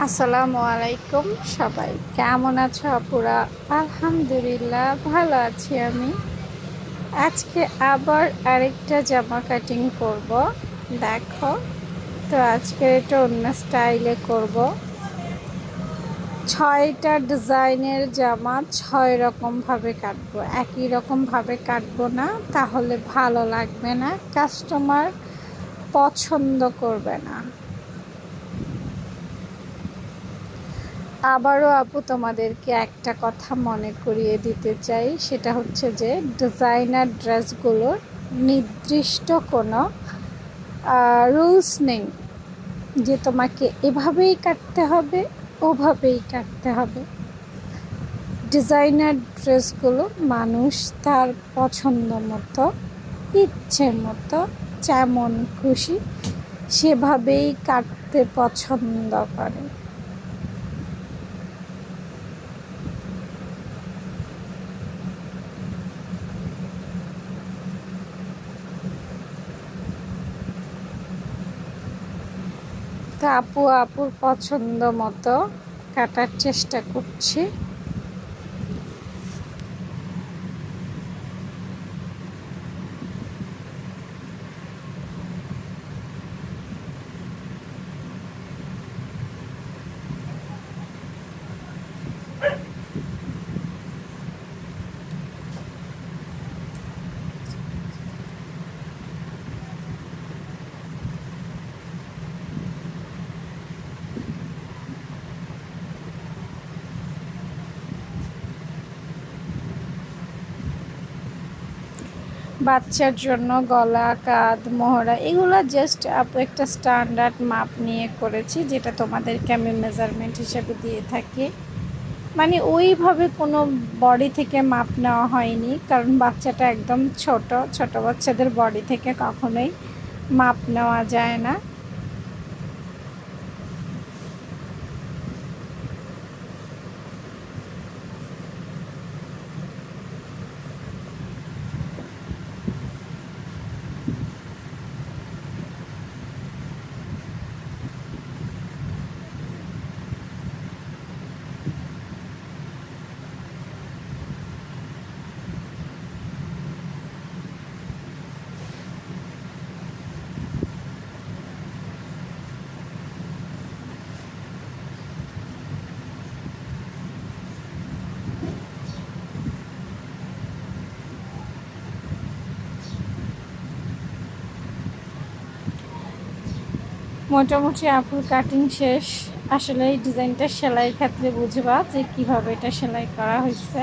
আসসালামু আলাইকুম সবাই, কেমন আছো আপুরা? আলহামদুলিল্লাহ ভালো আছি আমি। আজকে আবার আরেকটা জামা কাটিং করব। দেখো তো, আজকে এটা অন্য স্টাইলে করব। 6টা ডিজাইনের জামা 6 রকমভাবে কাটবো। একই রকমভাবে কাটবো না, তাহলে ভালো লাগবে না, কাস্টমার পছন্দ করবে না। আবারও আপু তোমাদেরকে একটা কথা মনে করিয়ে দিতে চাই, সেটা হচ্ছে যে ডিজাইনার ড্রেসগুলোর নির্দিষ্ট কোনো রুলস নেই যে তোমাকে এভাবেই কাটতে হবে, ওভাবেই কাটতে হবে। ডিজাইনার ড্রেসগুলো মানুষ তার পছন্দ মতো, ইচ্ছে মতো, যেমন খুশি সেভাবেই কাটতে পছন্দ করে। তো আপুর পছন্দ মতো কাটার চেষ্টা করছি। বাচ্চার জন্য গলা, কাঁধ, মহড়া এগুলো জাস্ট আপু একটা স্ট্যান্ডার্ড মাপ নিয়ে করেছি, যেটা তোমাদেরকে আমি মেজারমেন্ট হিসেবে দিয়ে থাকি। মানে ওইভাবে কোনো বডি থেকে মাপ নেওয়া হয়নি, কারণ বাচ্চাটা একদম ছোট বাচ্চাদের বডি থেকে কখনোই মাপ নেওয়া যায় না। মোটামুটি আপুর কাটিং শেষ। আসলে এই ডিজাইনটা সেলাইয়ের ক্ষেত্রে বুঝবা যে কিভাবে এটা সেলাই করা হয়েছে।